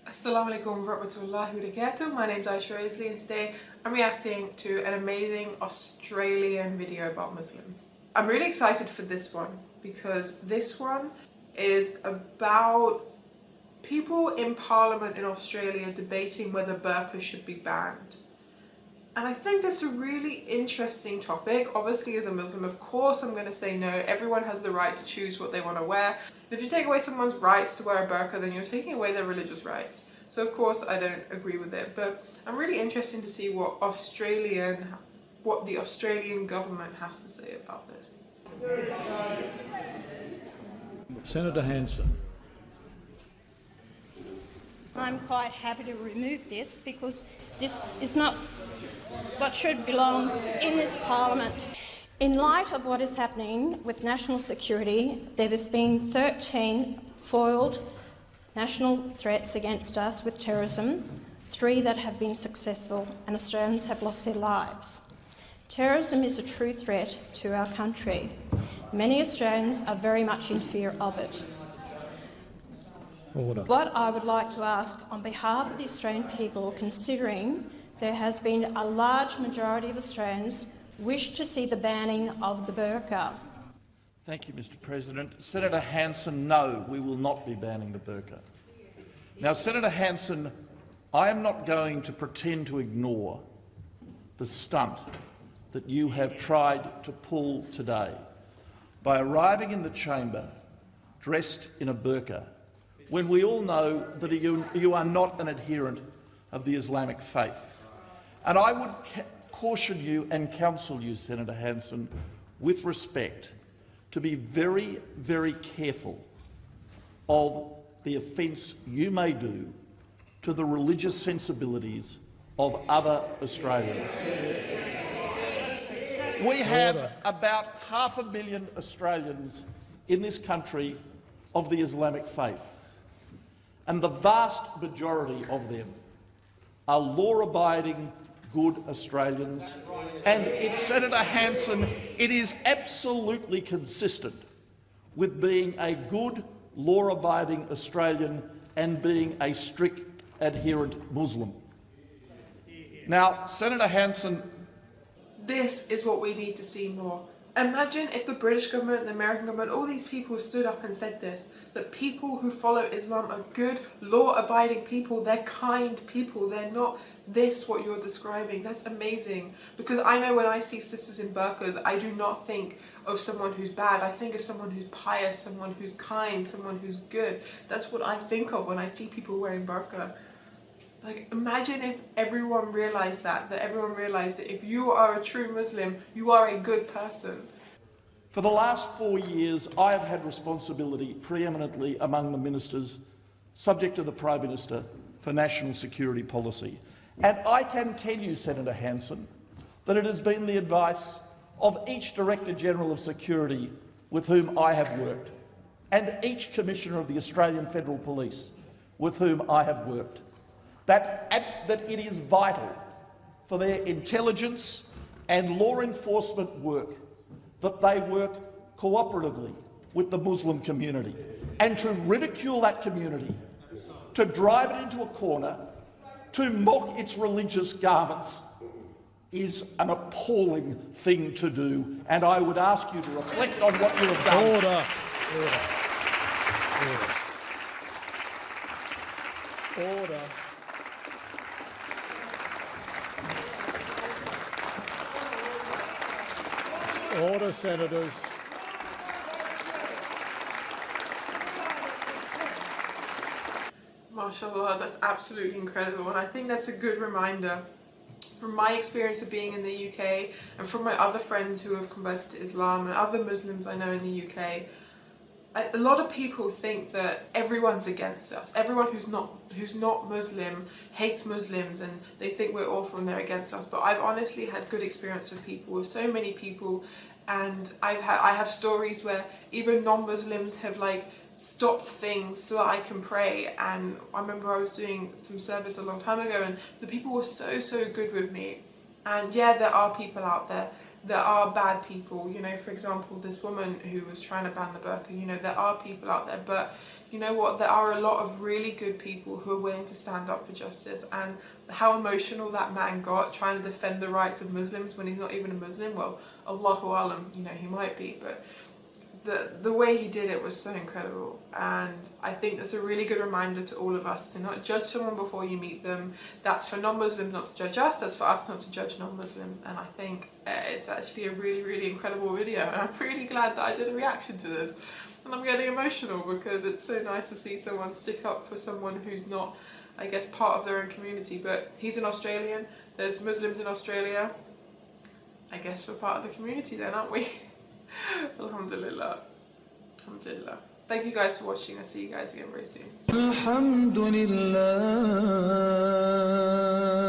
Assalamu alaikum wa rahmatullahi wa barakatuh. My name is Aisha and today I'm reacting to an amazing Australian video about Muslims. I'm really excited for this one because this one is about people in Parliament in Australia debating whether burqa should be banned. And I think that's a really interesting topic. Obviously, as a Muslim, of course, I'm going to say no. Everyone has the right to choose what they want to wear. And if you take away someone's rights to wear a burqa, then you're taking away their religious rights. So, of course, I don't agree with it. But I'm really interested to see what the Australian government has to say about this. Senator Hanson. I'm quite happy to remove this because this is not what should belong in this Parliament. In light of what is happening with national security, there has been 13 foiled national threats against us with terrorism, 3 that have been successful, and Australians have lost their lives. Terrorism is a true threat to our country. Many Australians are very much in fear of it. Order. What I would like to ask on behalf of the Australian people, considering there has been a large majority of Australians wish to see the banning of the burqa. Thank you, Mr. President. Senator Hanson, no, we will not be banning the burqa. Now, Senator Hanson, I am not going to pretend to ignore the stunt that you have tried to pull today by arriving in the chamber dressed in a burqa when we all know that you are not an adherent of the Islamic faith. And I would caution you and counsel you, Senator Hanson, with respect, to be very, very careful of the offence you may do to the religious sensibilities of other Australians. We have about 500,000 Australians in this country of the Islamic faith, and the vast majority of them are law-abiding, good Australians. And Senator Hanson, it is absolutely consistent with being a good, law-abiding Australian and being a strict adherent Muslim. Now, Senator Hanson, This is what we need to see more. Imagine if the British government, the American government, all these people stood up and said this, that people who follow Islam are good, law-abiding people, they're kind people, they're not this what you're describing. That's amazing. Because I know when I see sisters in burqas, I do not think of someone who's bad. I think of someone who's pious, someone who's kind, someone who's good. That's what I think of when I see people wearing burqa. Like, imagine if everyone realised that everyone realised that if you are a true Muslim, you are a good person. for the last 4 years, I have had responsibility preeminently among the ministers subject to the Prime Minister for National Security Policy. And I can tell you, Senator Hanson, that it has been the advice of each Director General of Security with whom I have worked, and each Commissioner of the Australian Federal Police with whom I have worked, that it is vital for their intelligence and law enforcement work that they work cooperatively with the Muslim community. And to ridicule that community, to drive it into a corner, to mock its religious garments is an appalling thing to do, and I would ask you to reflect on what you have done. Order. Order. Order. Order, senators. MashaAllah, that's absolutely incredible, and I think that's a good reminder from my experience of being in the UK and from my other friends who have converted to Islam and other Muslims I know in the UK. A lot of people think that everyone's against us. Everyone who's not Muslim hates Muslims and they think we're awful and they're against us. But I've honestly had good experience with people, with so many people, and I have stories where even non-Muslims have stopped things so that I can pray. And I remember I was doing some service a long time ago and the people were so good with me. And yeah, there are people out there there are bad people, you know, for example, this woman who was trying to ban the burqa, you know, there are people out there, but you know what, there are a lot of really good people who are willing to stand up for justice. And how emotional that man got trying to defend the rights of Muslims when he's not even a Muslim, well, Allahu Alam, you know, he might be, but the way he did it was so incredible. And I think that's a really good reminder to all of us to not judge someone before you meet them. That's for non-Muslims not to judge us, that's for us not to judge non-Muslims. And I think it's actually a really, really incredible video, and I'm really glad that I did a reaction to this. And I'm getting emotional because it's so nice to see someone stick up for someone who's not, I guess, part of their own community. But he's an Australian, there's Muslims in Australia. I guess we're part of the community then, aren't we? Alhamdulillah. Alhamdulillah. Thank you guys for watching. I'll see you guys again very soon. Alhamdulillah.